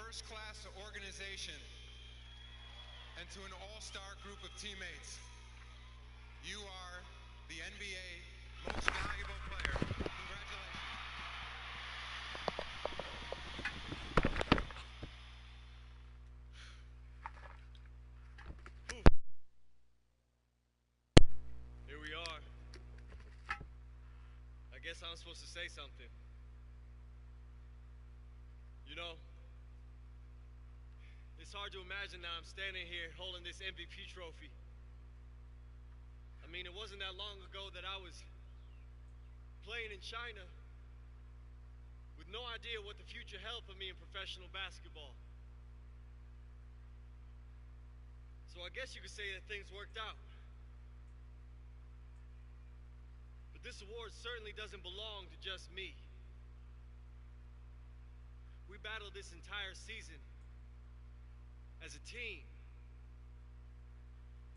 first-class organization and to an all-star group of teammates. You are the NBA Most Valuable Player. Congratulations. Here we are. I guess I'm supposed to say something. You know, it's hard to imagine now I'm standing here holding this MVP trophy. I mean, it wasn't that long ago that I was playing in China with no idea what the future held for me in professional basketball. So I guess you could say that things worked out. But this award certainly doesn't belong to just me. We battled this entire season as a team.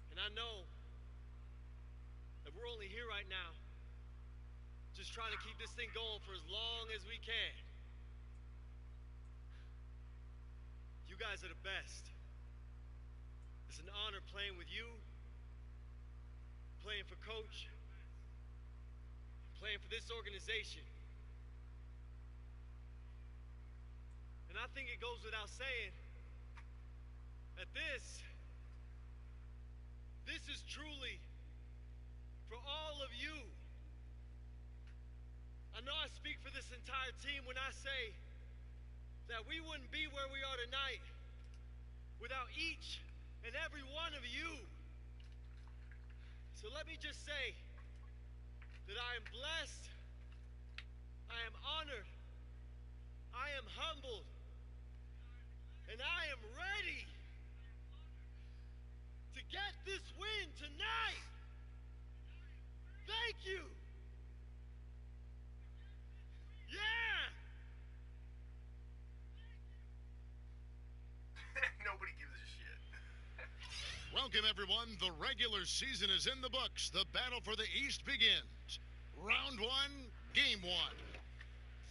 And I know that we're only here right now just trying to keep this thing going for as long as we can. You guys are the best. It's an honor playing with you, playing for Coach, playing for this organization. And I think it goes without saying that this is truly for all of you. I know I speak for this entire team when I say that we wouldn't be where we are tonight without each and every one of you. So let me just say that I am blessed, I am honored, I am humbled, and I am ready to get this win tonight. Thank you. Yeah. Nobody gives a shit. Welcome, everyone. The regular season is in the books. The battle for the East begins. Round one, game one.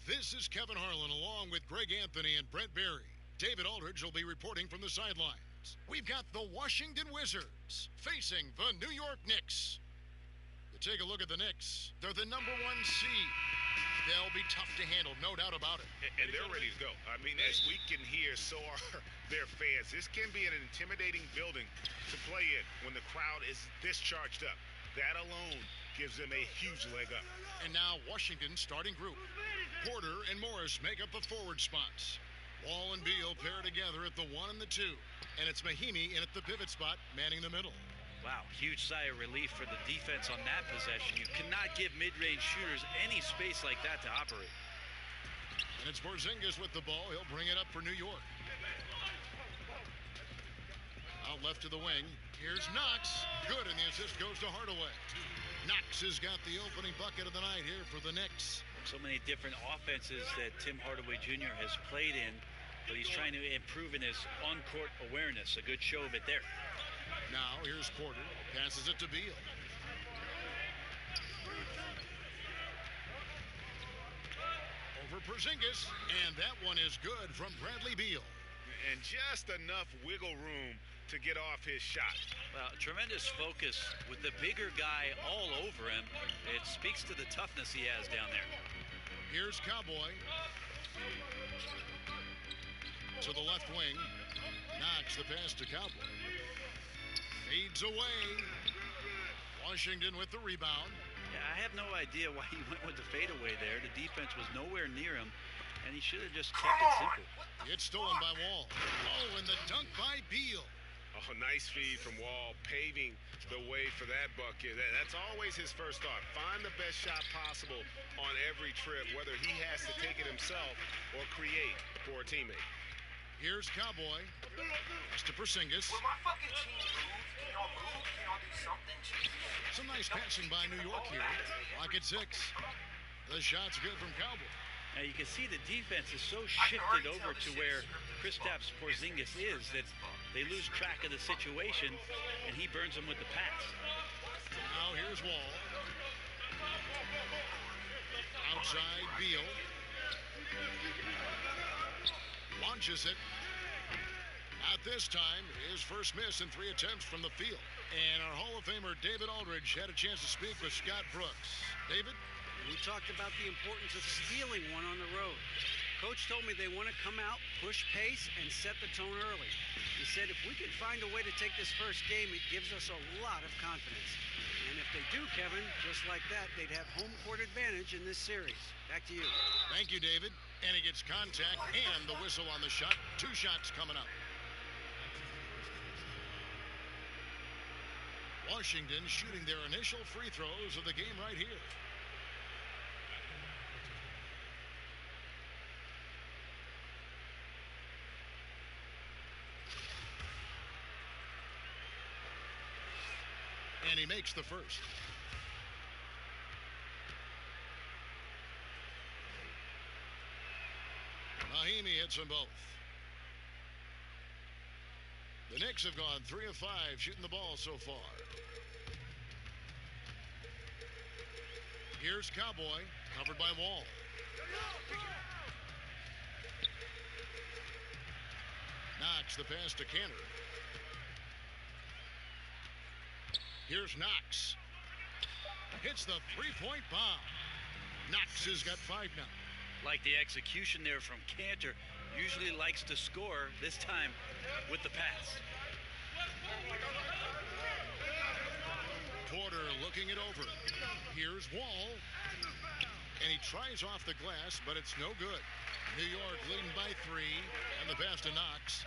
This is Kevin Harlan along with Greg Anthony and Brent Berry. David Aldridge will be reporting from the sidelines. We've got the Washington Wizards facing the New York Knicks. You take a look at the Knicks. They're the #1 seed. They'll be tough to handle, no doubt about it. And they're ready to go. I mean, as we can hear, so are their fans. This can be an intimidating building to play in when the crowd is this charged up. That alone gives them a huge leg up. And now Washington's starting group. Porter and Morris make up the forward spots. Wall and Beal pair together at the 1 and the 2. And it's Mahimi in at the pivot spot, manning the middle. Wow, huge sigh of relief for the defense on that possession. You cannot give mid-range shooters any space like that to operate. And it's Porzingis with the ball. He'll bring it up for New York. Out left to the wing. Here's Knox. Good, and the assist goes to Hardaway. Knox has got the opening bucket of the night here for the Knicks. So many different offenses that Tim Hardaway Jr. has played in, but he's trying to improve in his on-court awareness. A good show of it there. Now here's Porter. Passes it to Beal. Over Porzingis, and that one is good from Bradley Beal. And just enough wiggle room to get off his shot. Well, tremendous focus with the bigger guy all over him. It speaks to the toughness he has down there. Here's Cowboy. To the left wing. Knocks the pass to Cowboy. Fades away. Washington with the rebound. Yeah, I have no idea why he went with the fadeaway there. The defense was nowhere near him, and he should have just kept it simple. It's stolen by Wall. Oh, and the dunk by Beal. Oh, nice feed from Wall, paving the way for that bucket. That's always his first thought. Find the best shot possible on every trip, whether he has to take it himself or create for a teammate. Here's Cowboy. Pass to Porzingis. Will my fucking team move? Can y'all move? Can y'all do something? Jesus. Some nice passing by New York here. Clock at 6. The shot's good from Cowboy. Now you can see the defense is so shifted over to where Kristaps Porzingis is that they lose track of the situation, and he burns them with the pass. Now here's Wall. Outside Beal. Launches it. At this time, his first miss in 3 attempts from the field. And our Hall of Famer David Aldridge had a chance to speak with Scott Brooks. David? We talked about the importance of stealing one on the road. Coach told me they want to come out, push pace, and set the tone early. He said if we can find a way to take this first game, it gives us a lot of confidence. And if they do, Kevin, just like that, they'd have home court advantage in this series. Back to you. Thank you, David. And he gets contact and the whistle on the shot. 2 shots coming up. Washington shooting their initial free throws of the game right here. And he makes the first. Mahimi hits them both. The Knicks have gone 3 of 5 shooting the ball so far. Here's Cowboy, covered by Wall. Knox the pass to Cantor. Here's Knox. Hits the three-point bomb. Knox has got 5 now. Like the execution there from Cantor. Usually likes to score, this time with the pass. Porter looking it over. Here's Wall. And he tries off the glass, but it's no good. New York leading by 3. And the pass to Knox.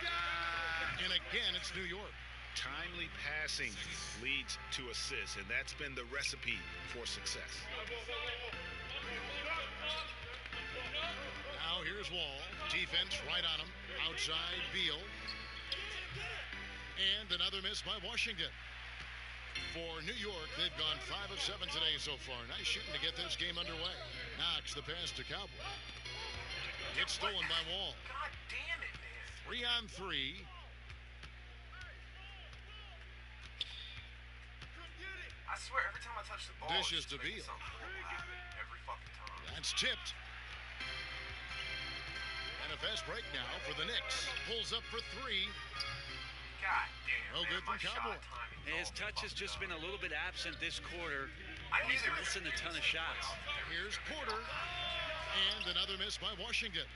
And again, it's New York. Timely passing leads to assists, and that's been the recipe for success. Now here's Wall. Defense right on him. Outside Beal. And another miss by Washington. For New York, they've gone 5 of 7 today so far. Nice shooting to get this game underway. Knox the pass to Cowboy. It's stolen by Wall. God damn it, man. 3 on 3. I swear, every time I touch the ball, Dishes it's to making Beal. something cool happen every fucking time. That's tipped. And a fast break now for the Knicks. Pulls up for 3. God damn, No man, good my from Cowboy. shot timing is His all touch has fucked just up. been a little bit absent this quarter. I knew He's they were missing a gonna ton do of this. shots. Here's Porter. And another miss by Washington.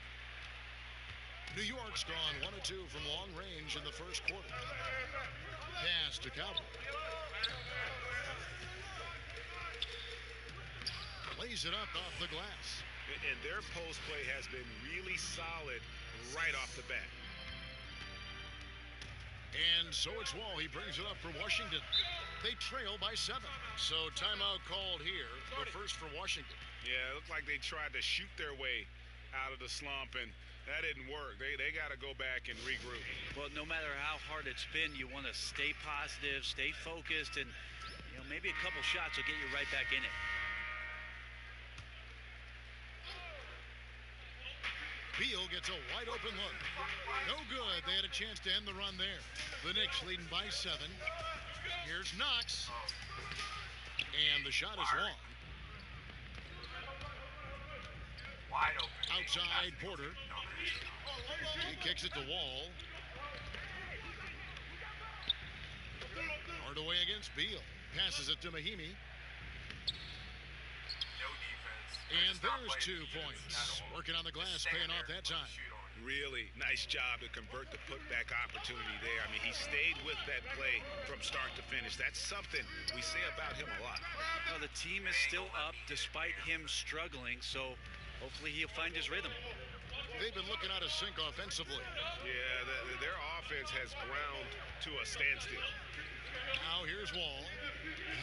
New York's gone 1 of 2 from long range in the first quarter. Pass to Cowboy. Lays it up off the glass. And their post play has been really solid right off the bat. And so it's Wall. He brings it up for Washington. They trail by 7. So timeout called here. The first for Washington. Yeah, it looked like they tried to shoot their way out of the slump, and that didn't work. They got to go back and regroup. Well, no matter how hard it's been, you want to stay positive, stay focused, and maybe a couple shots will get you right back in it. Beal gets a wide open look. No good. They had a chance to end the run there. The Knicks leading by 7. Here's Knox. And the shot is long. Wide open. Outside Porter. He kicks it to Wall. Hard away against Beal. Passes it to Mahimi. No defense. And Just not there's playing 2 defense points. at all. Working on the glass, Just stand paying off there that and time. shoot on it. Really nice job to convert the putback opportunity there. I mean, he stayed with that play from start to finish. That's something we say about him a lot. Well, the team is still up despite him struggling, so hopefully he'll find his rhythm. They've been looking out of sync offensively. Yeah, their offense has ground to a standstill. Now here's Wall.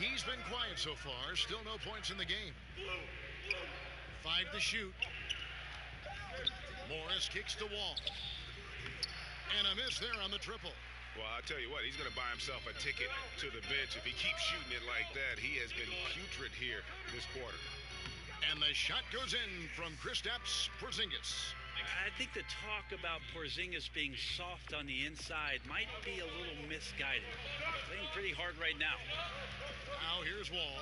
He's been quiet so far. Still no points in the game. 5 to shoot. Morris kicks to Wall. And a miss there on the triple. Well, I'll tell you what, he's going to buy himself a ticket to the bench. If he keeps shooting it like that, he has been putrid here this quarter. And the shot goes in from Kristaps Porzingis. I think the talk about Porzingis being soft on the inside might be a little misguided. Playing pretty hard right now. Now here's Wall.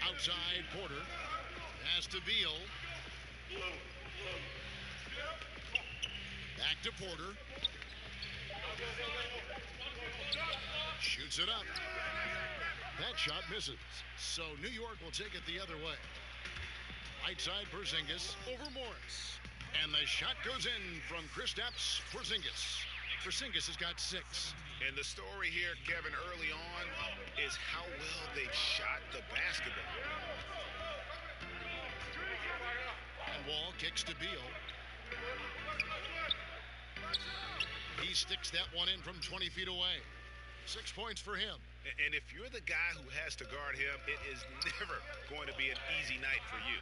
Outside Porter. Pass to Beal. Back to Porter. Shoots it up. That shot misses. So New York will take it the other way. Right side Porzingis over Morris. And the shot goes in from Kristaps Porzingis. Porzingis has got 6. And the story here, Kevin, early on is how well they've shot the basketball. And Wall kicks to Beal. He sticks that one in from 20 feet away. 6 points for him. And if you're the guy who has to guard him, it is never going to be an easy night for you.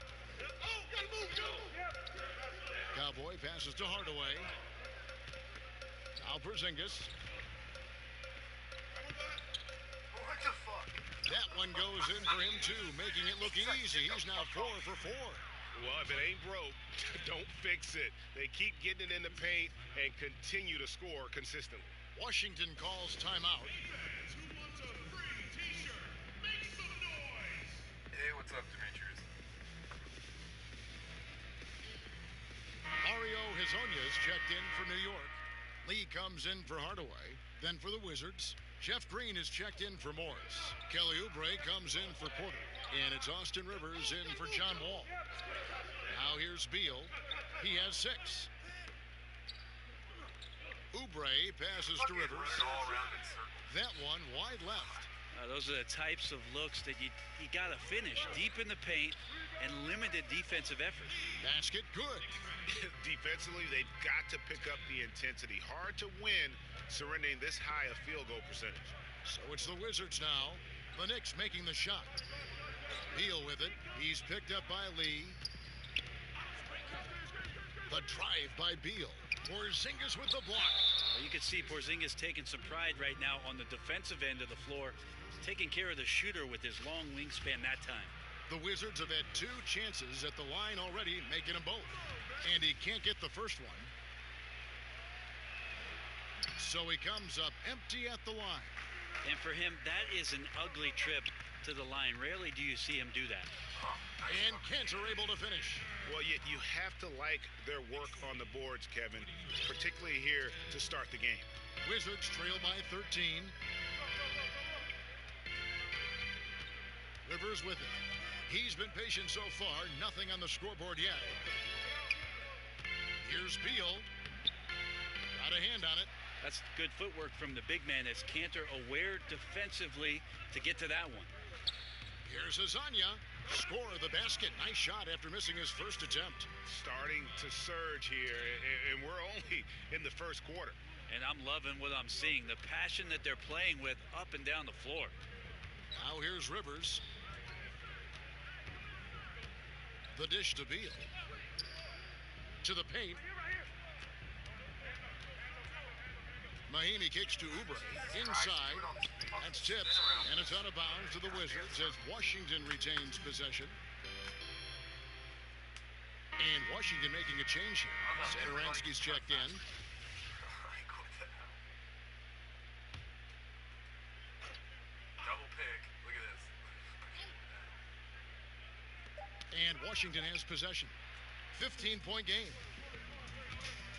Cowboy passes to Hardaway. Now Porzingis. What the fuck? That one goes in for him too, making it look easy. He's now 4 for 4. Well, if it ain't broke, don't fix it. They keep getting it in the paint and continue to score consistently. Washington calls timeout. Hey, what's up, Demetrius? Mario Hezonja's checked in for New York. Lee comes in for Hardaway. Then for the Wizards, Jeff Green is checked in for Morris. Kelly Oubre comes in for Porter. And it's Austin Rivers in for John Wall. Now here's Beal. He has 6. Oubre passes to Rivers. That one wide left. Those are the types of looks that you got to finish deep in the paint and limited defensive effort. Basket good. Defensively, they've got to pick up the intensity. Hard to win surrendering this high a field goal percentage. So it's the Wizards now. The Knicks making the shot. Beal with it. He's picked up by Lee. The drive by Beal. Porzingis with the block. You can see Porzingis taking some pride right now on the defensive end of the floor, taking care of the shooter with his long wingspan that time. The Wizards have had 2 chances at the line already, making them both. And he can't get the first one. So he comes up empty at the line. And for him, that is an ugly trip to the line. Rarely do you see him do that. And Kanter able to finish. Well, you have to like their work on the boards, Kevin, particularly here to start the game. Wizards trail by 13. Rivers with it. He's been patient so far. Nothing on the scoreboard yet. Here's Beal. Got a hand on it. That's good footwork from the big man as Kanter aware defensively to get to that one. Here's Hezonja. Score of the basket. Nice shot after missing his first attempt. Starting to surge here, and we're only in the first quarter. And I'm loving what I'm seeing. The passion that they're playing with up and down the floor. Now here's Rivers. The dish to Beal. To the paint. Mahinmi kicks to Oubre. Inside. That's tipped. And it's out of bounds to the Wizards as Washington retains possession. And Washington making a change here. Satoransky's checked in. Double pick. Look at this. And Washington has possession. 15-point game.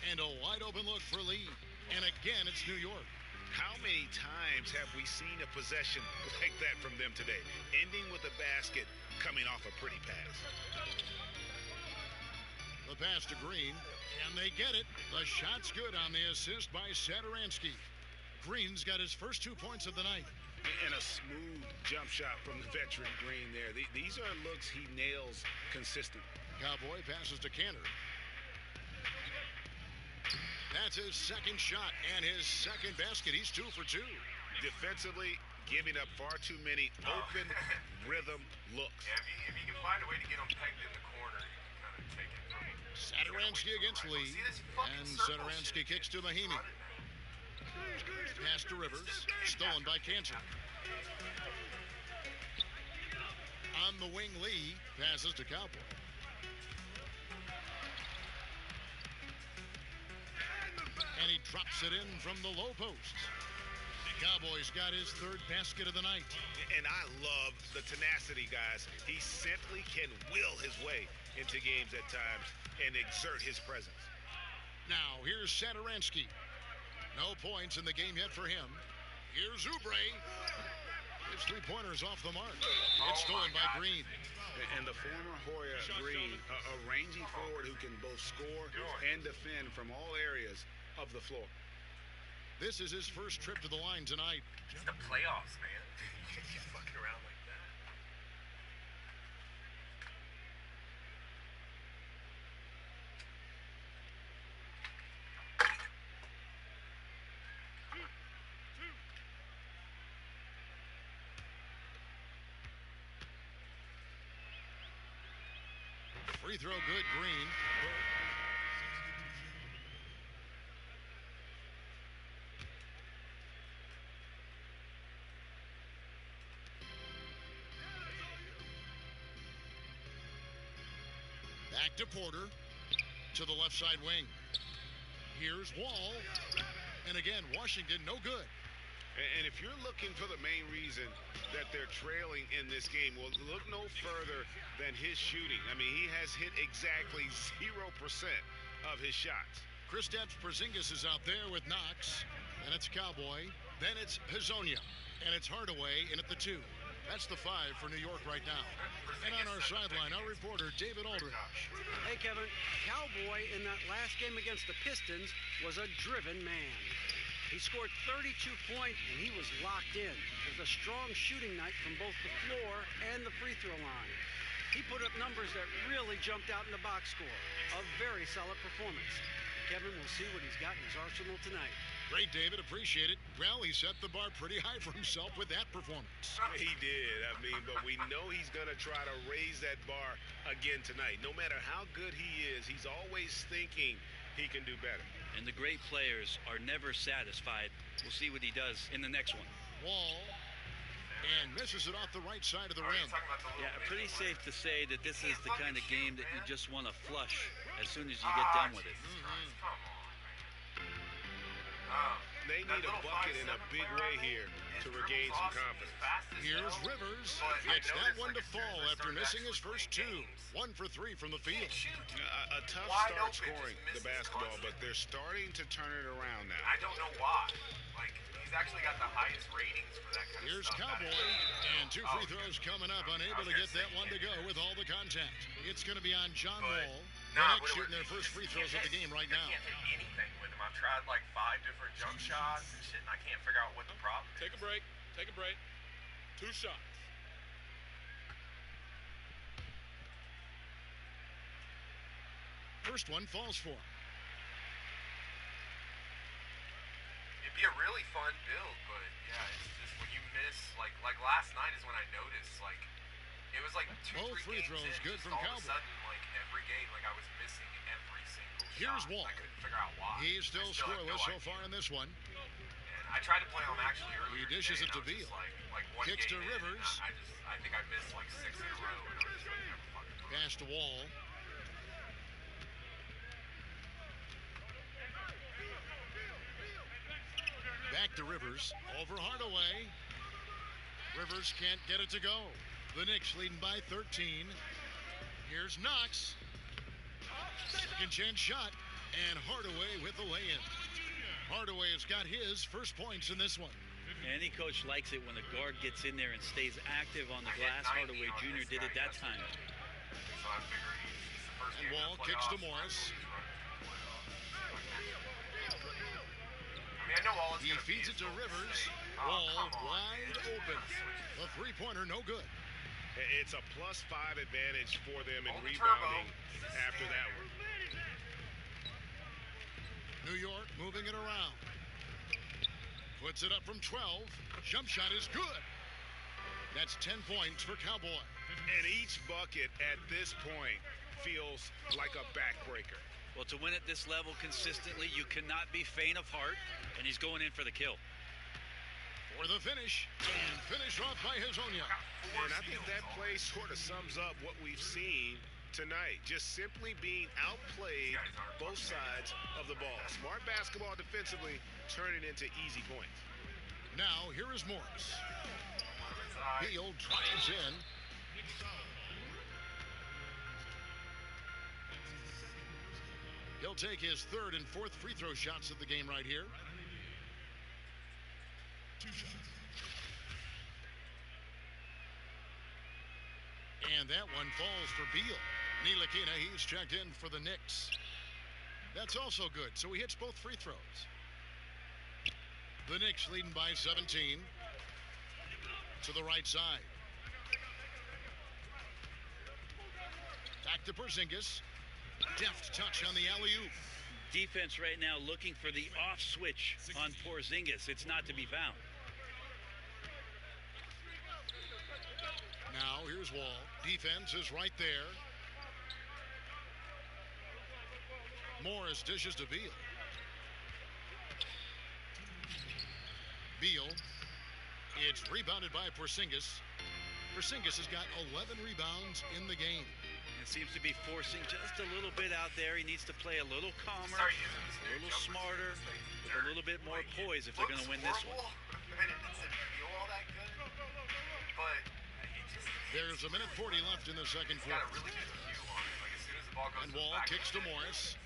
And a wide open look for Lee. And again, it's New York. How many times have we seen a possession like that from them today? Ending with a basket, coming off a pretty pass. The pass to Green, and they get it. The shot's good on the assist by Satoransky. Green's got his first 2 points of the night. And a smooth jump shot from the veteran Green there. These are looks he nails consistently. Cowboy passes to Kanter. That's his second shot and his second basket. He's 2 for 2. Defensively, giving up far too many open rhythm looks. Yeah, if you can find a way to get them pegged in the corner, you can kind of take it from them. Satoransky against Lee. And Satoransky kicks to Mahinmi. Pass to Rivers. Stolen by Kanter. On the wing, Lee passes to Cowboy. And he drops it in from the low post. Cowboys got his 3rd basket of the night. And I love the tenacity, guys. He simply can will his way into games at times and exert his presence. Now, here's Satoransky. No points in the game yet for him. Here's Oubre. His three-pointer's off the mark. It's stolen by Green. And the former Hoya Green, a rangy forward who can both score and defend from all areas of the floor. This is his first trip to the line tonight. It's the playoffs, man. You can't keep fucking around like that. Free throw good, Green. Back to Porter. To the left side wing. Here's Wall. And again, Washington no good. And if you're looking for the main reason that they're trailing in this game, well, look no further than his shooting. I mean, he has hit exactly 0% of his shots. Kristaps Porzingis is out there with Knox, and it's Cowboy. Then it's Hezonja, and it's Hardaway in at the 2. That's the 5 for New York right now. And on our sideline, our reporter, David Aldridge. Hey, Kevin, Cowboy in that last game against the Pistons was a driven man. He scored 32 points, and he was locked in with a strong shooting night from both the floor and the free throw line. He put up numbers that really jumped out in the box score. A very solid performance. Kevin will see what he's got in his arsenal tonight. Great, David. Appreciate it. Well, he set the bar pretty high for himself with that performance. He did. I mean, but we know he's going to try to raise that bar again tonight. No matter how good he is, he's always thinking he can do better. And the great players are never satisfied. We'll see what he does in the next one. Wall. And misses it off the right side of the rim. Yeah, pretty safe to say that this is the kind of game that you just want to flush as soon as you get done with it. They need a bucket in a big way here to regain some confidence. Here's Rivers. Gets that one to fall after missing his first 2. 1 for 3 from the field. A tough start scoring the basketball, but they're starting to turn it around now. I don't know why. Like, he's actually got the highest ratings for that kind Here's of stuff. Cowboy. And 2 free throws coming up. Unable to get that one to go with all the contact. It's going to be on John Wall. The Knicks shooting their first free throws of the game right now. I can't hit anything with him. I've tried like 5 different jump shots and shit, and I can't figure out what the problem is. Take a break. Take a break. 2 shots. First one falls for him. It'd be a really fun build, but yeah, it's just when you miss, like last night is when I noticed, like, it was like 2, Both 3 free games throws in, good just from all of Cowboy. a sudden, like, every game, like, I was missing every single Here's shot. Wall. I couldn't figure out why. He's still I have scoreless so idea. far in this one. And I tried to play him actually earlier. He dishes today, it to and I was Beal. just like one Kicks to game in, and Rivers. I think I missed like 6 in a row, and I was just like, never fucking throw it. Pass to Wall. Back to Rivers. Over Hardaway. Rivers can't get it to go. The Knicks leading by 13. Here's Knox. Second chance shot. And Hardaway with the lay-in. Hardaway has got his first points in this one. Any coach likes it when a guard gets in there and stays active on the glass. Hardaway Jr. did it that time. So I figured he's the first And game Wall of the kicks to playoffs. Morris. I mean, I know all it's He gonna be feeds is it to Golden Rivers. State. Wall Oh, come on, wide man. open. The three-pointer no good. It's a +5 advantage for them in Hold the rebounding turbo. after that one. New York moving it around. Puts it up from 12. Jump shot is good. That's 10 points for Cowboy. And each bucket at this point feels like a backbreaker. Well, to win at this level consistently, you cannot be faint of heart, and he's going in for the kill. For the finish, and finish off by Hezonja. And I think that play sort of sums up what we've seen tonight. Just simply being outplayed both sides of the ball. Smart basketball defensively, turning into easy points. Now, here is Morris. Beal drives in. He'll He'll take his third and fourth free throw shots of the game right here. 2 shots. And that one falls for Beal. Ntilikina, he's checked in for the Knicks. That's also good, so he hits both free throws. The Knicks leading by 17. To the right side. Back to Porzingis. Deft touch on the alley-oop. Defense right now looking for the off switch on Porzingis. It's not to be found. Now here's Wall. Defense is right there. Morris dishes to Beal. Beal. It's rebounded by Porzingis. Porzingis has got 11 rebounds in the game. It seems to be forcing just a little bit out there. He needs to play a little calmer, a little smarter, with a little bit more poise if they're going to win this one. There's a minute 40 left in the second quarter. And Wall kicks to Morris.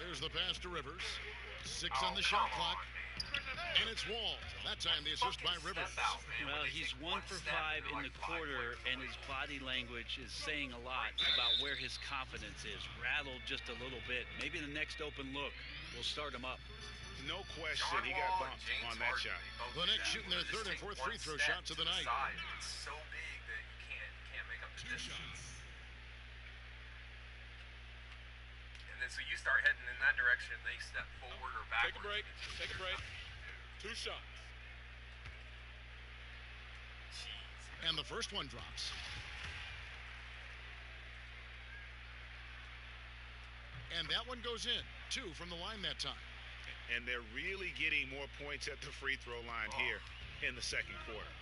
There's the pass to Rivers. 6 on the shot clock. And it's Wall. That time the assist by Rivers. Well, he's 1 for 5 in the quarter, and his body language is saying a lot about where his confidence is. Rattled just a little bit. Maybe the next open look will start him up. No question, he got bumped on that shot. The Knicks shooting their third and fourth free throw shots of the night. It's so big that you can't make up the distance. And then so you start heading in that direction, they step forward or backwards. Take a break. Take a break. 2 shots. Jeez. And the first one drops. And that one goes in. 2 from the line that time. And they're really getting more points at the free throw line here in the second quarter.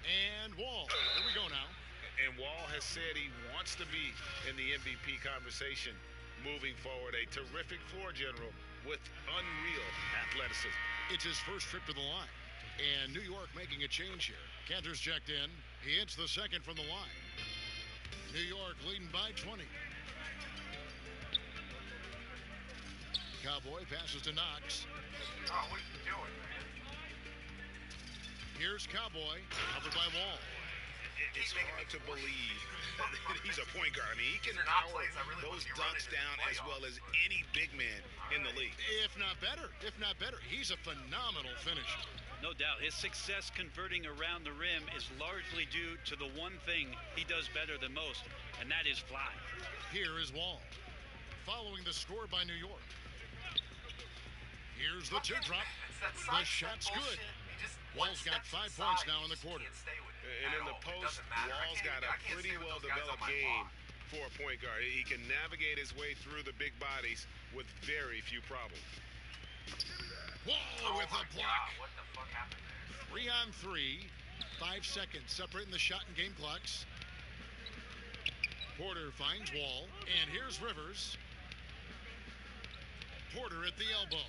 And Wall. Here we go now. And Wall has said he wants to be in the MVP conversation moving forward. A terrific floor general with unreal athleticism. It's his first trip to the line. And New York making a change here. Cantor's checked in. He hits the second from the line. New York leading by 20. Cowboy passes to Knox. Oh, what are you doing, man? Here's Cowboy, covered by Wall. It's hard to believe that he's a point guard. I mean, he can power those dunks down as well as any big man in the league. If not better. He's a phenomenal finisher. No doubt. His success converting around the rim is largely due to the one thing he does better than most, and that is fly. Here is Wall, following the score by New York. Here's the teardrop. The shot's good. Wall's got 5 points now in the quarter. And in the post, Wall's got a pretty well-developed game for a point guard. He can navigate his way through the big bodies with very few problems. Wall with a block. What the fuck happened there? 3 on 3. 5 seconds separating the shot and game clocks. Porter finds Wall. And here's Rivers. Porter at the elbow.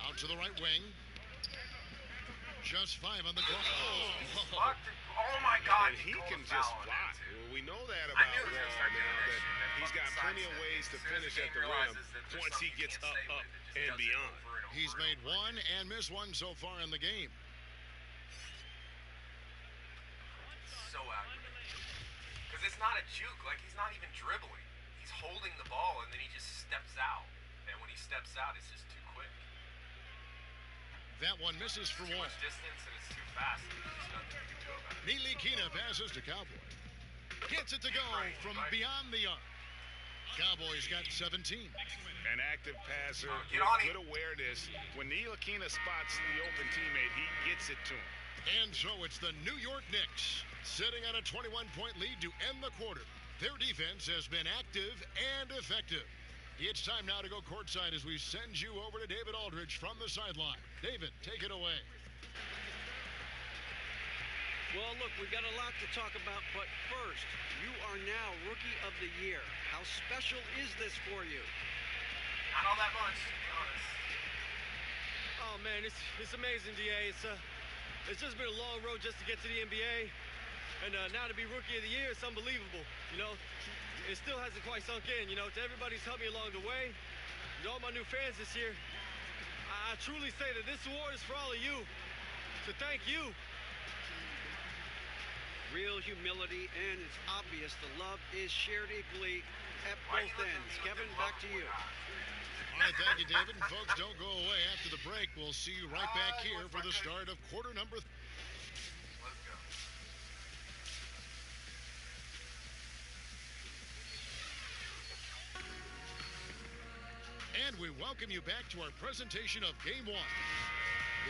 Out to the right wing. Just 5 on the clock. Oh my God. And he can just fly. We know that about Wall now, that he's got plenty of ways to finish at the rim once he gets up, and beyond. He's made 1 and missed 1 so far in the game. So aggravating. Because it's not a juke. Like, he's not even dribbling. He's holding the ball, and then he just steps out. And when he steps out, it's just too quick. That one misses for Too Wall. much distance, and it's too fast. There's just nothing you can do about it. Ntilikina passes to Cowboy. Gets it to go from beyond the arc. Cowboys got 17. An active passer Get with on him. good awareness. When Ntilikina spots the open teammate, he gets it to him. And so it's the New York Knicks sitting on a 21-point lead to end the quarter. Their defense has been active and effective. It's time now to go courtside as we send you over to David Aldridge from the sideline. David, take it away. Well, look, we've got a lot to talk about, but first, you are now Rookie of the Year. How special is this for you? Not all that much, to be honest. Oh man, it's amazing, DA. It's just been a long road just to get to the NBA. And now to be Rookie of the Year, it's unbelievable. You know, it still hasn't quite sunk in. You know, to everybody's helped me along the way, to all my new fans this year, I truly say that this award is for all of you. So thank you. Real humility, and it's obvious the love is shared equally at both ends. Kevin, back to you. All right, thank you, David. And folks, don't go away. After the break, we'll see you right back here for the start of quarter number. Let's go. And we welcome you back to our presentation of Game 1.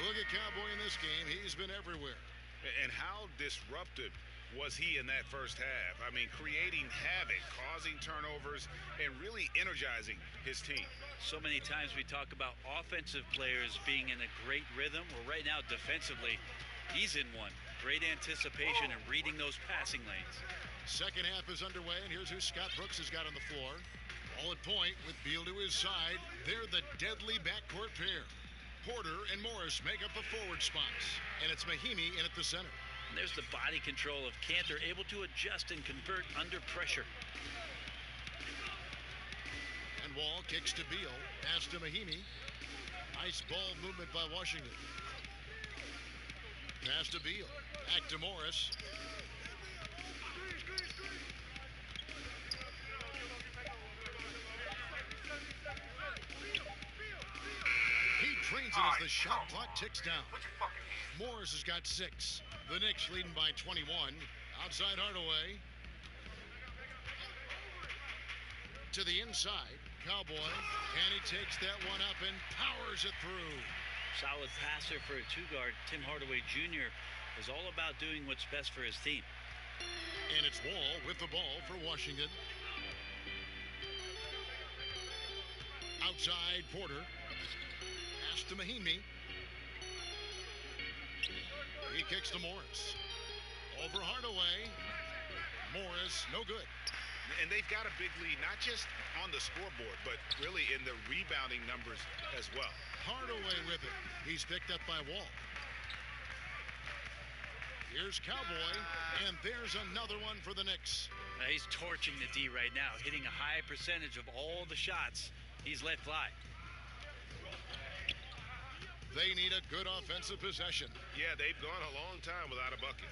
Look at Cowboy in this game. He's been everywhere. And how disruptive was he in that first half? I mean, creating havoc, causing turnovers, and really energizing his team. So many times we talk about offensive players being in a great rhythm. Well, right now, defensively, he's in one. Great anticipation and reading those passing lanes. Second half is underway, and here's who Scott Brooks has got on the floor. All at point with Beal to his side. They're the deadly backcourt pair. Porter and Morris make up the forward spots, and it's Mahimi in at the center. And there's the body control of Cantor, able to adjust and convert under pressure. And Wall kicks to Beal, pass to Mahimi. Nice ball movement by Washington. Pass to Beal, back to Morris. He trains it as the shot clock ticks down. Morris has got 6. The Knicks leading by 21. Outside Hardaway. To the inside. Cowboy. And he takes that one up and powers it through. Solid passer for a two-guard. Tim Hardaway Jr. is all about doing what's best for his team. And it's Wall with the ball for Washington. Outside Porter. Pass to Mahimi. He kicks to Morris. Over Hardaway. Morris, no good. And they've got a big lead, not just on the scoreboard, but really in the rebounding numbers as well. Hardaway with it. He's picked up by Wall. Here's Cowboy, and there's another one for the Knicks. He's torching the D right now, hitting a high percentage of all the shots he's let fly. They need a good offensive possession. Yeah, they've gone a long time without a bucket.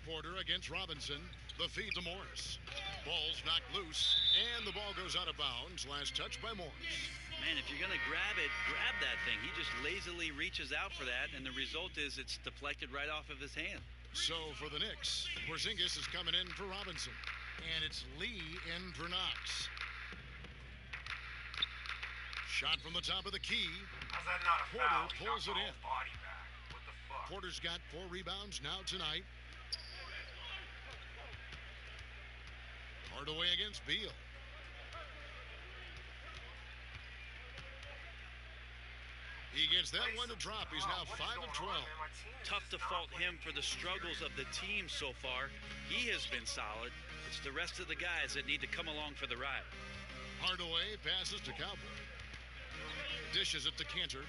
Porter against Robinson. The feed to Morris. Ball's knocked loose, and the ball goes out of bounds. Last touch by Morris. Man, if you're going to grab it, grab that thing. He just lazily reaches out for that, and the result is it's deflected right off of his hand. So for the Knicks, Porzingis is coming in for Robinson. And it's Lee in for Knox. Shot from the top of the key. How's that not a Porter foul? pulls it in. Body back. What the fuck? Porter's got 4 rebounds now tonight. Hardaway against Beal. He gets that one to drop. He's now 5 of 12. Tough to fault him for the struggles of the team so far. He has been solid. It's the rest of the guys that need to come along for the ride. Hardaway passes to Cowboy. Dishes it to Cantor.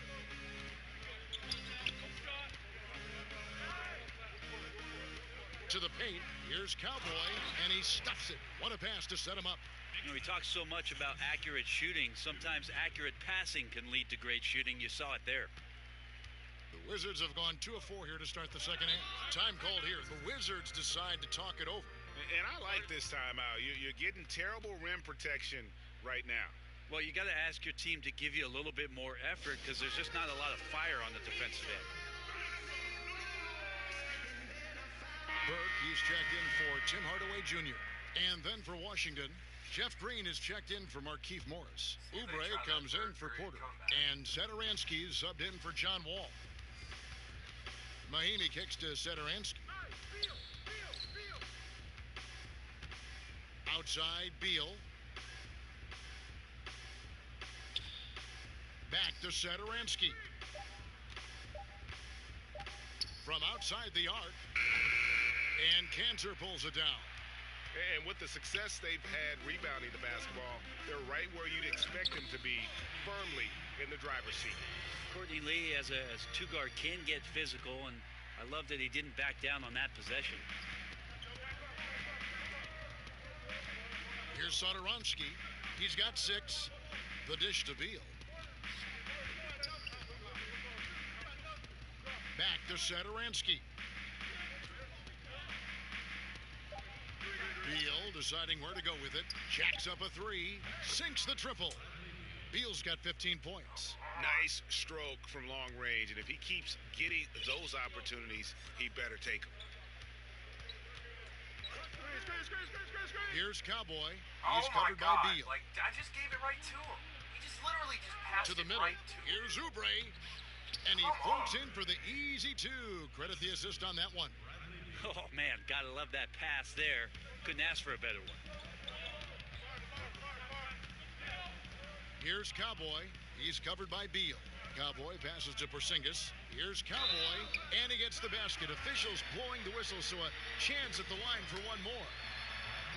To the paint. Here's Cowboy, and he stuffs it. What a pass to set him up. You know, we talk so much about accurate shooting. Sometimes accurate passing can lead to great shooting. You saw it there. The Wizards have gone 2 of 4 here to start the second half. Time called here. The Wizards decide to talk it over. And I like this timeout. You're getting terrible rim protection right now. Well, you got to ask your team to give you a little bit more effort because there's just not a lot of fire on the defensive end. Burke, he's checked in for Tim Hardaway Jr. And then for Washington, Jeff Green is checked in for Markieff Morris. Oubre comes in for Porter. And Satoransky is subbed in for John Wall. Mahimi kicks to Satoransky. Outside, Beal. Back to Satoransky. From outside the arc. And Cantor pulls it down. And with the success they've had rebounding the basketball, they're right where you'd expect them to be, firmly in the driver's seat. Courtney Lee, as a two-guard, can get physical, and I love that he didn't back down on that possession. Here's Satoransky. He's got 6. The dish to Beal. Back to Satoransky. Beal deciding where to go with it. Jacks up a 3. Sinks the triple. Beal's got 15 points. Nice stroke from long range, and if he keeps getting those opportunities, he better take them. Here's Cowboy. Oh He's my covered God. by Beal. Like, I just gave it right to him. He just literally just passed To the it middle. right to him. Here's Oubre. And he floats in for the easy 2. Credit the assist on that one. Oh, man, gotta love that pass there. Couldn't ask for a better one. Here's Cowboy. He's covered by Beal. Cowboy passes to Porzingis. Here's Cowboy. And he gets the basket. Officials blowing the whistle, so a chance at the line for one more.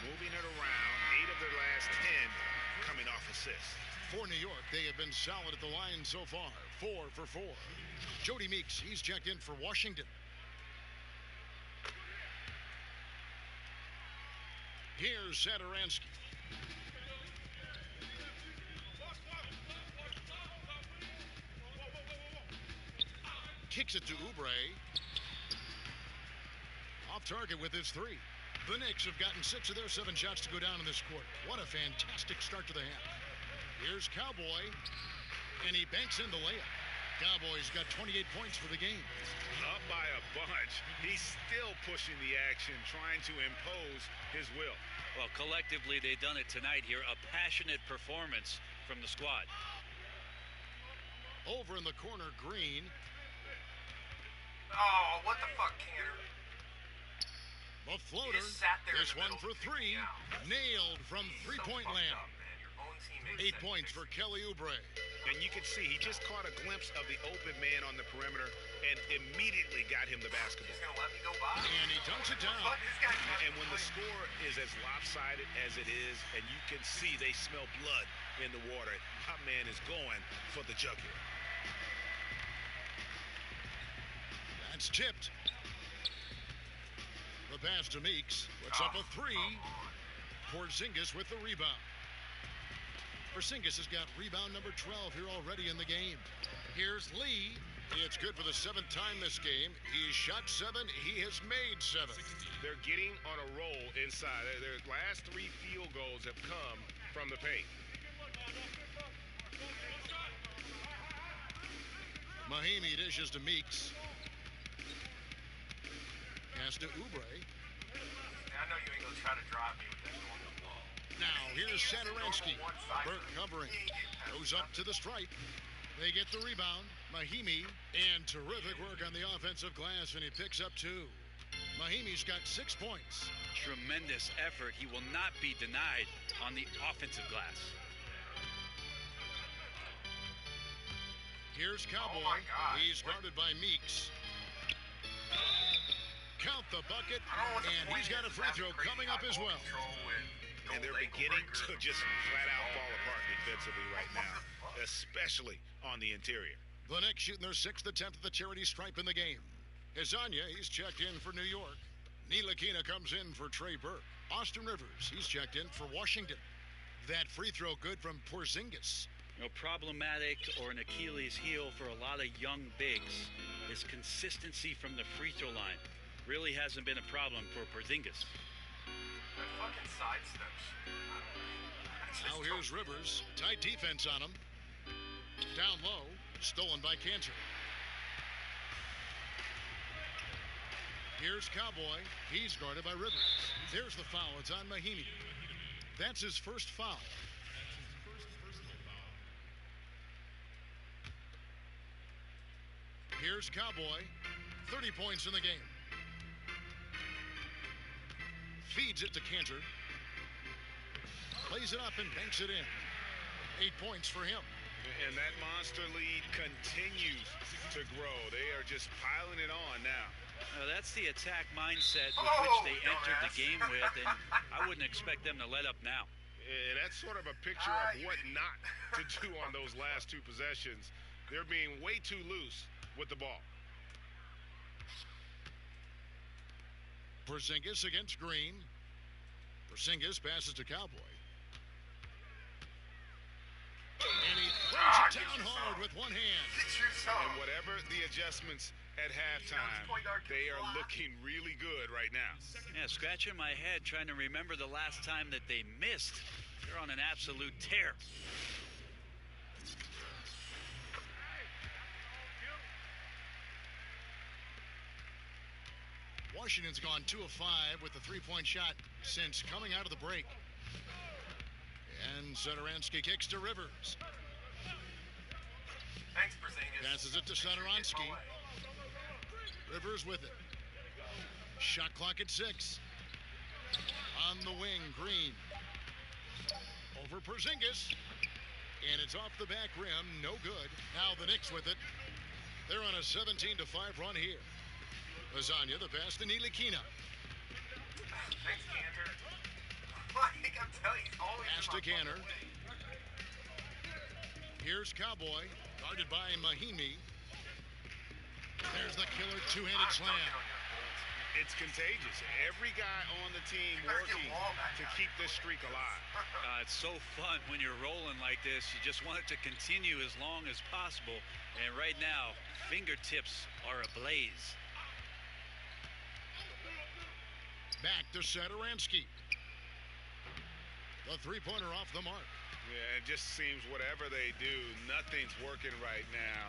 Moving it around. 8 of their last 10 coming off assists. For New York, they have been solid at the line so far. 4 for 4. Jody Meeks, he's checked in for Washington. Here's Satoransky. Kicks it to Oubre. Off target with his 3. The Knicks have gotten 6 of their 7 shots to go down in this quarter. What a fantastic start to the half. Here's Cowboy, and he banks in the layup. Cowboy's got 28 points for the game. Up by a bunch. He's still pushing the action, trying to impose his will. Well, collectively, they've done it tonight here. A passionate performance from the squad. Over in the corner, Green. Oh, what the fuck, Canner? The floater. He just sat there This in the one middle for to kick 3. me out. Nailed from He's three-point so land. fucked up, man. Your own teammate 8 said points fix for it. Kelly Oubre. And you can see he just caught a glimpse of the open man on the perimeter and immediately got him the basketball. He's gonna let me go by. And he dunks it down. Fuck, this guy's not And when the playing. score is as lopsided as it is, and you can see they smell blood in the water, my man is going for the jugular. That's tipped. The pass to Meeks. Puts up a 3. Porzingis with the rebound. Porzingis has got rebound number 12 here already in the game. Here's Lee. It's good for the 7th time this game. He's shot 7. He has made 7. They're getting on a roll inside. Their last 3 field goals have come from the paint. Mahimi dishes to Meeks. Pass to Oubre. I know you ain't gonna try to drive me with that normal ball. Now here's Satoransky. Burke covering. Goes up to the stripe. They get the rebound. Mahimi, and terrific work on the offensive glass, and he picks up 2. Mahimi's got 6 points. Tremendous effort. He will not be denied on the offensive glass. Here's Cowboy. Oh my God. He's guarded by Meeks. Count the bucket, and he's got a free throw coming up as well. And they're beginning to just flat out fall apart defensively right now, especially on the interior. The Knicks shooting their 6th attempt at the charity stripe in the game. Hezonja, he's checked in for New York. Ntilikina comes in for Trey Burke. Austin Rivers, he's checked in for Washington. That free throw good from Porzingis. You know, problematic or an Achilles heel for a lot of young bigs is consistency from the free throw line. Really hasn't been a problem for Porzingis. That fucking sidesteps. Now here's Rivers. Tight defense on him. Down low. Stolen by Cantor. Here's Cowboy. He's guarded by Rivers. There's the foul. It's on Mahimi. That's his first foul. Here's Cowboy. 30 points in the game. Feeds it to Cantor. Plays it up and banks it in. 8 points for him. And that monster lead continues to grow. They are just piling it on now. That's the attack mindset with Oh, which they entered the dumbass. game with, and I wouldn't expect them to let up now. And that's sort of a picture of what not to do on those last 2 possessions. They're being way too loose with the ball. Porzingis against Green. Porzingis passes to Cowboy. And he throws it down hard with one hand. And whatever the adjustments at halftime, they are looking really good right now. Yeah, scratching my head trying to remember the last time that they missed. They're on an absolute tear. Washington's gone 2 of 5 with the three-point shot since coming out of the break. And Satoransky kicks to Rivers. Thanks, Porzingis. Passes it to Satoransky. Rivers with it. Shot clock at 6. On the wing, Green. Over Porzingis. And it's off the back rim. No good. Now the Knicks with it. They're on a 17-5 run here. Lasagna, the pass to Ntilikina. Thanks, Cantor. Like, I'm telling you, he's always Pass to Cantor. Here's Cowboy, guarded by Mahimi. There's the killer two-handed slam. It's contagious. Every guy on the team working to keep this streak alive. It's so fun when you're rolling like this. You just want it to continue as long as possible. And right now, fingertips are ablaze. Back to Satoransky. The three-pointer off the mark. Yeah, it just seems whatever they do, nothing's working right now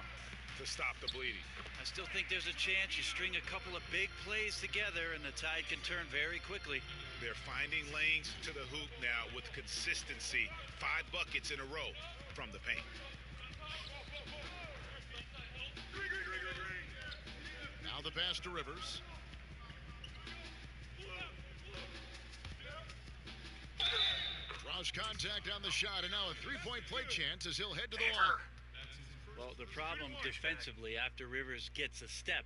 to stop the bleeding. I still think there's a chance you string a couple of big plays together and the tide can turn very quickly. They're finding lanes to the hoop now with consistency. 5 buckets in a row from the paint. Now the pass to Rivers. Draws contact on the shot, and now a three-point play chance as he'll head to the line. Well, the problem defensively after Rivers gets a step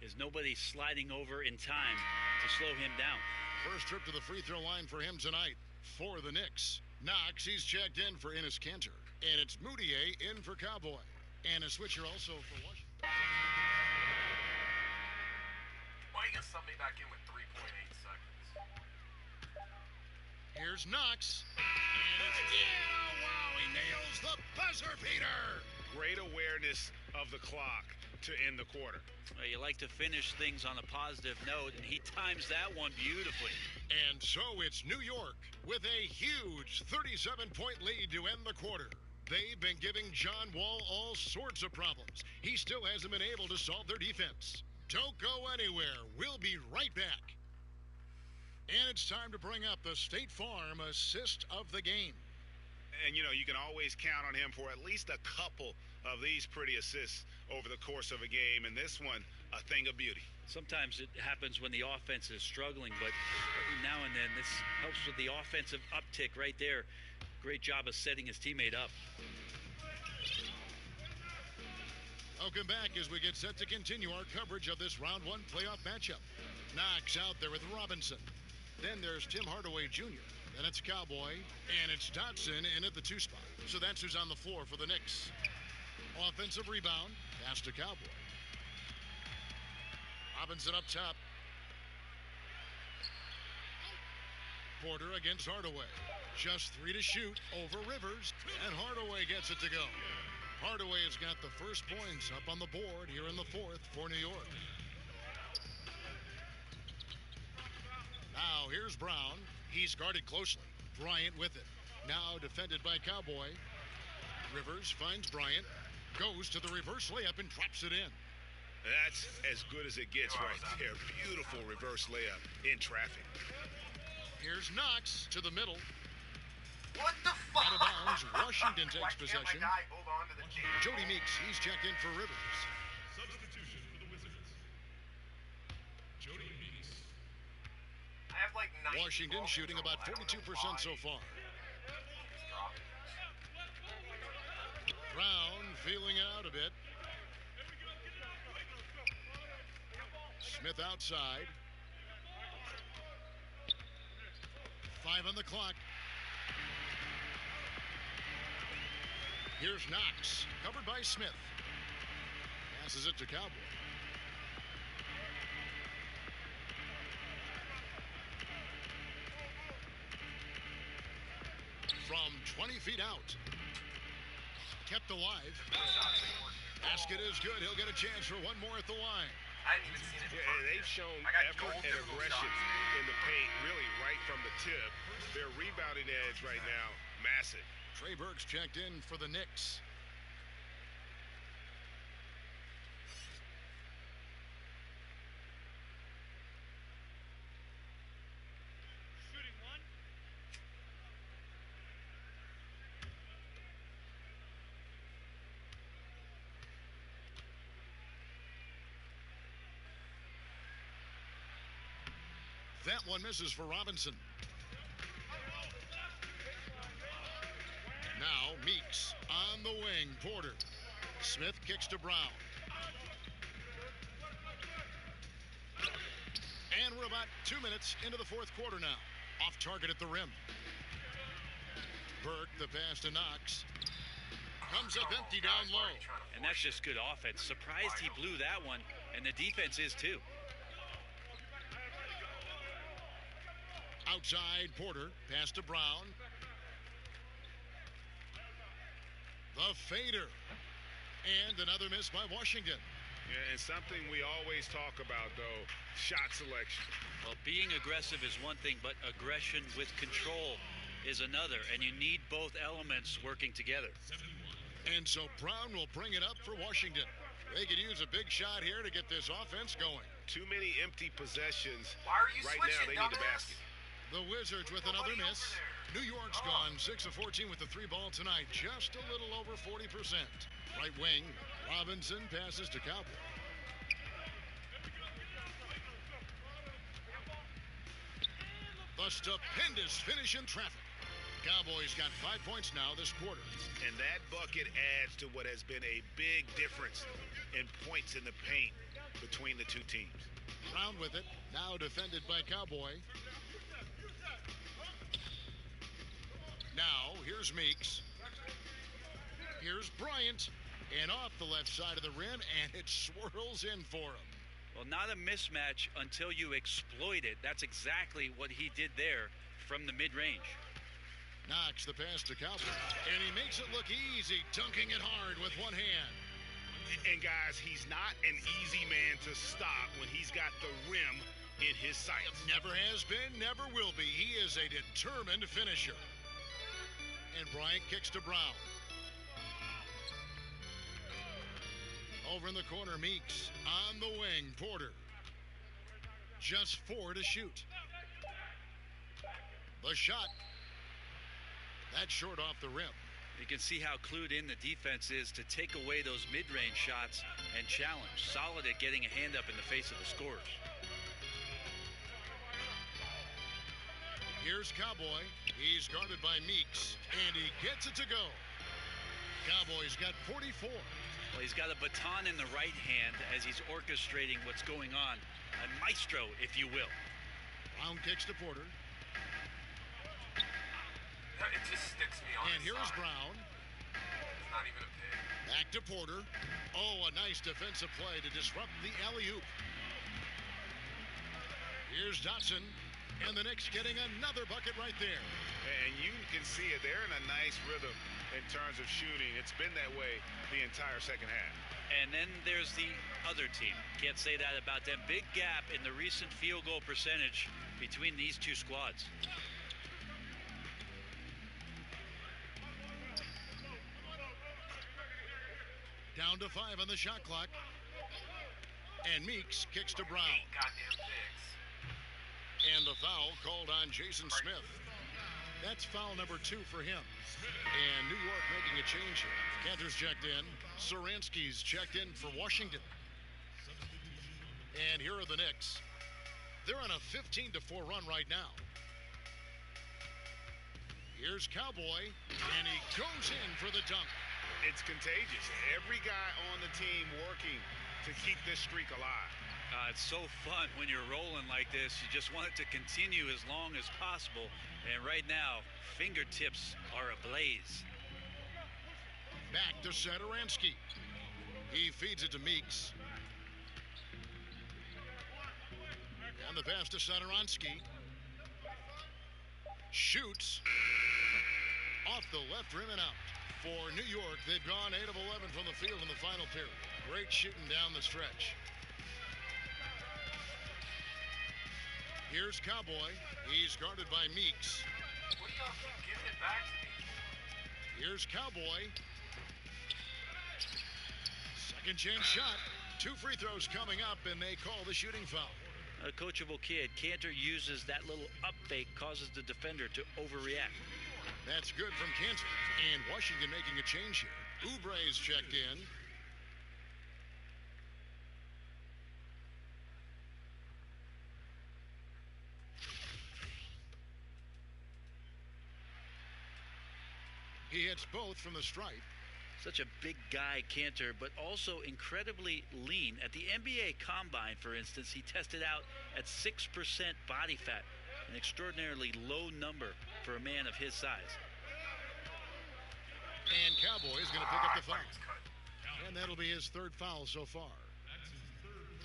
is nobody sliding over in time to slow him down. First trip to the free throw line for him tonight for the Knicks. Knox, he's checked in for Enes Kanter. And it's Moutier in for Cowboy. And a switcher also for Washington. Why are you going to sub me back in with 3.8 seconds? Here's Knox. And it's wow, he nails the buzzer beater. Great awareness of the clock to end the quarter. Well, you like to finish things on a positive note, and he times that one beautifully. And so it's New York with a huge 37-point lead to end the quarter. They've been giving John Wall all sorts of problems. He still hasn't been able to solve their defense. Don't go anywhere. We'll be right back. And it's time to bring up the State Farm assist of the game. And, you know, you can always count on him for at least a couple of these pretty assists over the course of a game. And this one, a thing of beauty. Sometimes it happens when the offense is struggling, but every now and then this helps with the offensive uptick right there. Great job of setting his teammate up. Welcome back as we get set to continue our coverage of this round 1 playoff matchup. Knox out there with Robinson. Then there's Tim Hardaway Jr. Then it's Cowboy, and it's Dotson in at the 2 spot. So that's who's on the floor for the Knicks. Offensive rebound, pass to Cowboy. Robinson up top. Porter against Hardaway. Just 3 to shoot over Rivers, and Hardaway gets it to go. Hardaway has got the first points up on the board here in the 4th for New York. Now here's Brown. He's guarded closely. Bryant with it. Now defended by Cowboy. Rivers finds Bryant. Goes to the reverse layup and drops it in. That's as good as it gets right there. Beautiful reverse layup in traffic. Here's Knox to the middle. What the fuck? Out of bounds. Washington takes possession. Hold on to the Jody Meeks, he's checked in for Rivers. Substitution for the Wizards. Jody Meeks. I have like 90 Washington shooting about 42% so far. Brown feeling it out a bit. Smith outside. 5 on the clock. Here's Knox, covered by Smith. Passes it to Cowboy. feet out. Kept alive. Basket is good. He'll get a chance for one more at the line. I hadn't even seen it. Yeah, and they've shown effort and aggression in the paint, really right from the tip. Their rebounding edge right now, massive. Trey Burks checked in for the Knicks. That one misses for Robinson. Now Meeks on the wing. Porter. Smith kicks to Brown. And we're about 2 minutes into the fourth quarter now. Off target at the rim. Burke, the pass to Knox. Comes up empty down low. And that's just good offense. Surprised he blew that one, and the defense is too. Outside, Porter. Pass to Brown. The fader. And another miss by Washington. Yeah, and something we always talk about, though, shot selection. Well, being aggressive is one thing, but aggression with control is another, and you need both elements working together. And so Brown will bring it up for Washington. They could use a big shot here to get this offense going. Too many empty possessions. Why are you right switching, now, they need the dumbass? basket. The Wizards with another miss. New York's gone 6 of 14 with the 3-ball tonight. Just a little over 40%. Right wing, Robinson passes to Cowboy. The stupendous finish in traffic. Cowboys got 5 points now this quarter. And that bucket adds to what has been a big difference in points in the paint between the two teams. Brown with it, now defended by Cowboy. Now, here's Meeks. Here's Bryant. And off the left side of the rim, and it swirls in for him. Well, not a mismatch until you exploit it. That's exactly what he did there from the mid-range. Knox the pass to Cowboy. And he makes it look easy, dunking it hard with one hand. And guys, he's not an easy man to stop when he's got the rim in his sights. Never has been, never will be. He is a determined finisher. And Bryant kicks to Brown. Over in the corner, Meeks. On the wing, Porter. Just 4 to shoot. The shot. That's short off the rim. You can see how clued in the defense is to take away those mid-range shots and challenge. Solid at getting a hand up in the face of the scorers. Here's Cowboy. He's guarded by Meeks, and he gets it to go. Cowboy's got 44. Well, he's got a baton in the right hand as he's orchestrating what's going on. A maestro, if you will. Brown kicks to Porter. It just sticks me on. And here's Brown. It's not even a pick. Back to Porter. Oh, a nice defensive play to disrupt the alley-oop. Here's Dotson. And the Knicks getting another bucket right there. And you can see it. They're in a nice rhythm in terms of shooting. It's been that way the entire second half. And then there's the other team. Can't say that about them. Big gap in the recent field goal percentage between these two squads. Down to 5 on the shot clock. And Meeks kicks to Brown. Goddamn picks. And the foul called on Jason Smith. That's foul number 2 for him. And New York making a change here. Cantor's checked in. Saransky's checked in for Washington. And here are the Knicks. They're on a 15-4 run right now. Here's Cowboy, and he goes in for the dunk. It's contagious. Every guy on the team working to keep this streak alive. It's so fun when you're rolling like this. You just want it to continue as long as possible. And right now, fingertips are ablaze. Back to Satoransky. He feeds it to Meeks. And the pass to Satoransky. Shoots. Off the left rim and out. For New York, they've gone 8 of 11 from the field in the final period. Great shooting down the stretch. Here's Cowboy. He's guarded by Meeks. What are y'all giving it back to me? Here's Cowboy. Second chance shot. 2 free throws coming up, and they call the shooting foul. A coachable kid. Cantor uses that little up fake, causes the defender to overreact. That's good from Cantor. And Washington making a change here. Oubre's checked in. He hits both from the stripe. Such a big guy, Cantor, but also incredibly lean. At the NBA Combine, for instance, he tested out at 6% body fat, an extraordinarily low number for a man of his size. And Cowboy is going to pick up the foul. And that'll be his 3rd foul so far. That's his 3rd.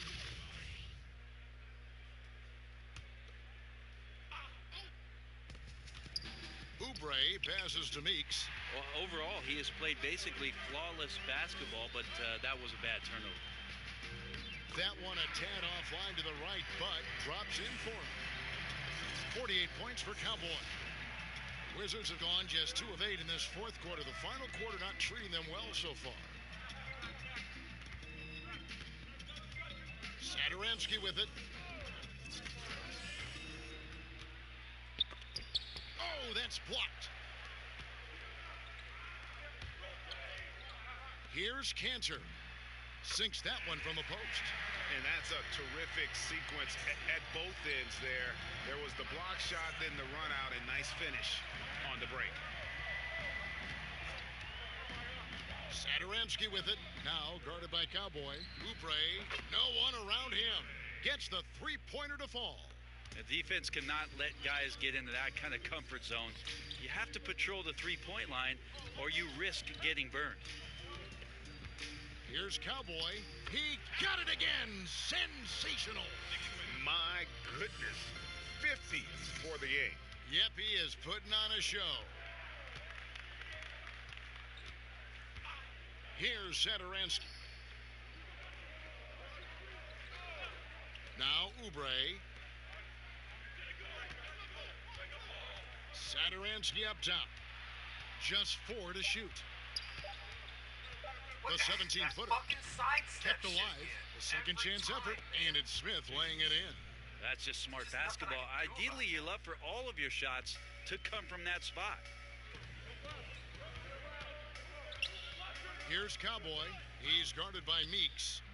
Oubre passes to Meeks. Well, overall, he has played basically flawless basketball, but that was a bad turnover. That one a tad offline to the right, but drops in for him. 48 points for Cowboy. Wizards have gone just 2 of 8 in this 4th quarter. The final quarter not treating them well so far. Satoransky with it. Oh, that's blocked. Here's Cantor. Sinks that one from the post. And that's a terrific sequence at both ends there. There was the block shot, then the run out, and nice finish on the break. Satoransky with it. Now guarded by Cowboy. Oubre, no one around him. Gets the 3-pointer to fall. The defense cannot let guys get into that kind of comfort zone. You have to patrol the 3-point line, or you risk getting burned. Here's Cowboy. He got it again. Sensational. My goodness. 50s for the game. Yep, he is putting on a show. Here's Satoransky. Now Oubre. Satoransky up top. Just 4 to shoot. The 17-footer kept alive. The second chance effort, and it's Smith laying it in. That's just smart basketball. Ideally, you love for all of your shots to come from that spot. Here's Cowboy. He's guarded by Meeks.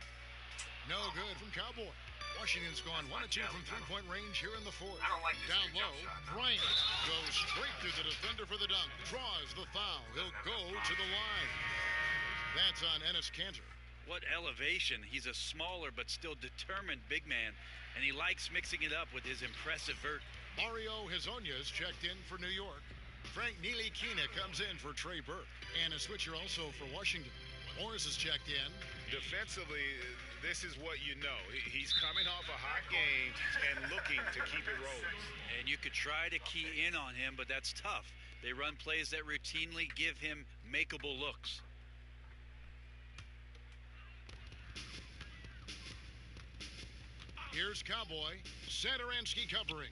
No good from Cowboy. Washington's gone 1 of 2 from 3-point range here in the 4th. Down low, Bryant goes straight through the defender for the dunk. Draws the foul. He'll go to the line. That's on Enes Kanter. What elevation. He's a smaller but still determined big man, and he likes mixing it up with his impressive vert. Mario Hezonja's checked in for New York. Frank Ntilikina comes in for Trey Burke. And a switcher also for Washington. Morris is checked in. Defensively, this is what you know. He's coming off a hot game and looking to keep it rolling. And you could try to key in on him, but that's tough. They run plays that routinely give him makeable looks. Here's Cowboy. Satoransky covering.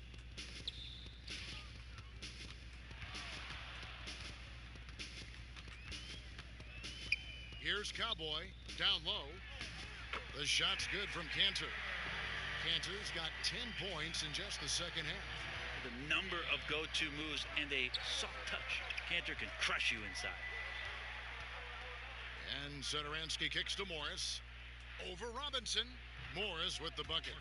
Here's Cowboy. Down low. The shot's good from Kanter. Kanter's got 10 points in just the second half. The number of go-to moves and a soft touch. Kanter can crush you inside. And Satoransky kicks to Morris. Over Robinson. Morris with the bucket.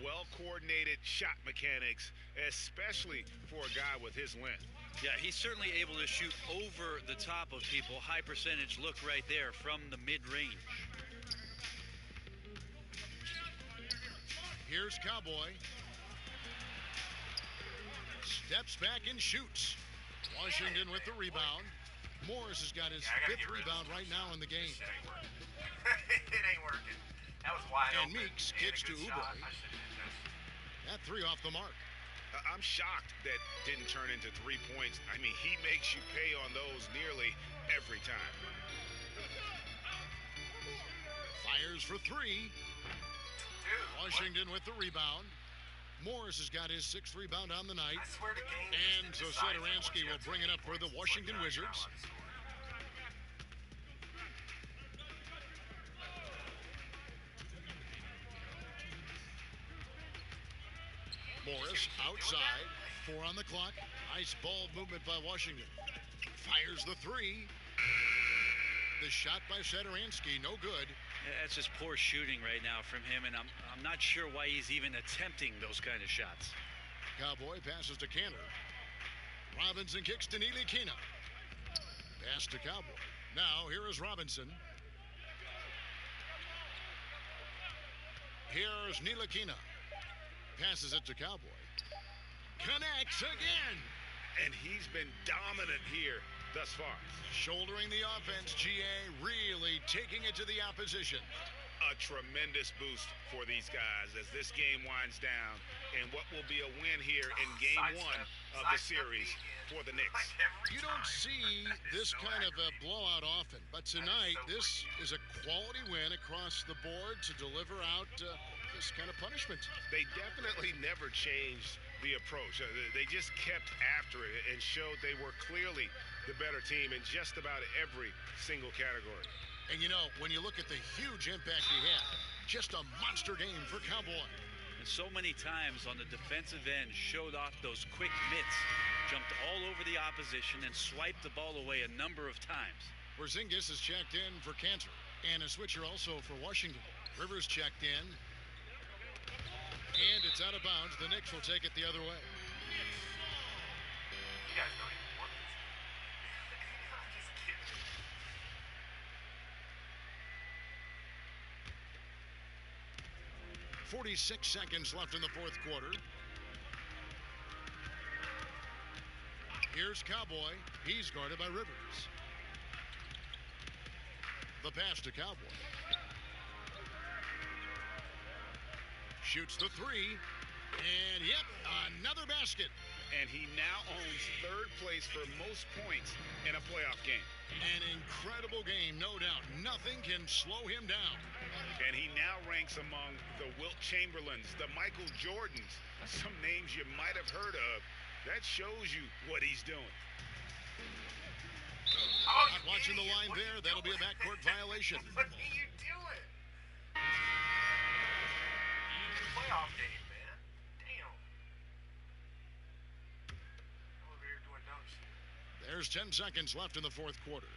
Well-coordinated shot mechanics, especially for a guy with his length. Yeah, he's certainly able to shoot over the top of people. High percentage look right there from the mid-range. Here's Cowboy. Steps back and shoots. Washington with the rebound. Morris has got his 5th rebound right now in the game. It ain't working. That was wide And open. Meeks kicks to Oubre. That 3 off the mark. I'm shocked that didn't turn into 3 points. I mean, he makes you pay on those nearly every time. Fires for three. Dude, Washington with the rebound. Morris has got his 6th rebound on the night. I swear to game. And so Satoransky will bring it up for the Washington Wizards. Morris outside. 4 on the clock. Nice ball movement by Washington. Fires the 3. The shot by Satoransky, no good. That's just poor shooting right now from him, and I'm not sure why he's even attempting those kind of shots. Cowboy passes to Cantor. Robinson kicks to Ntilikina. Pass to Cowboy. Now here is Robinson. Here's Ntilikina. Passes it to Cowboy. Connects again. And he's been dominant here thus far. Shouldering the offense, GA really taking it to the opposition. A tremendous boost for these guys as this game winds down, and what will be a win here in game 1 of the series for the Knicks. You don't see this kind of a blowout often, but tonight this is a quality win across the board to deliver out this kind of punishment. They definitely never changed the approach. They just kept after it and showed they were clearly the better team in just about every single category. And you know, when you look at the huge impact he had, just a monster game for Cowboy. And so many times on the defensive end, showed off those quick mitts, jumped all over the opposition and swiped the ball away a number of times. Porzingis is checked in for Cantor, and a switcher also for Washington. Rivers checked in, and it's out of bounds. The Knicks will take it the other way. You guys don't even want this. I'm just kidding. 46 seconds left in the 4th quarter. Here's Cowboy. He's guarded by Rivers. The pass to Cowboy. Shoots the 3. And yep, another basket. And he now owns 3rd place for most points in a playoff game. An incredible game, no doubt. Nothing can slow him down. And he now ranks among the Wilt Chamberlains, the Michael Jordans, some names you might have heard of. That shows you what he's doing. Oh, Not watching the line there. That'll be a backcourt violation. What are you doing? Playoff game, man. Damn. I'm over here doing dumb shit. There's 10 seconds left in the 4th quarter.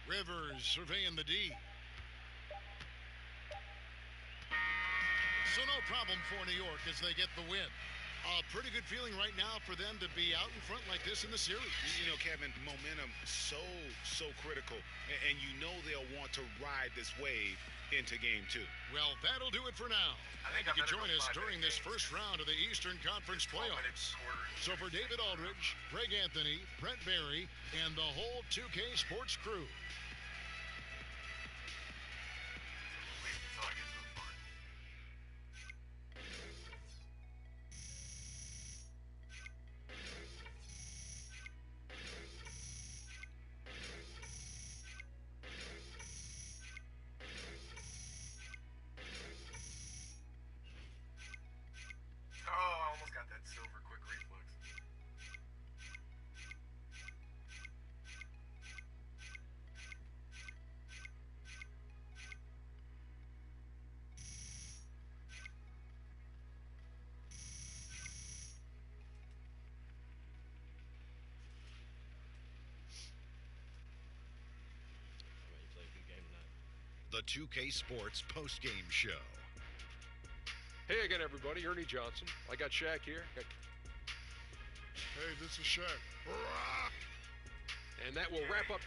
Rivers surveying the D. So no problem for New York as they get the win. A pretty good feeling right now for them to be out in front like this in the series. You know, Kevin, momentum so critical. And you know they'll want to ride this wave into game 2. Well, that'll do it for now. I think You can I better join go us 5 during this first round of the Eastern Conference playoffs. So for David Aldridge, Greg Anthony, Brent Barry, and the whole 2K Sports crew, the 2K Sports postgame show. Hey again, everybody. Ernie Johnson. I got Shaq here. hey, this is Shaq. And that will wrap up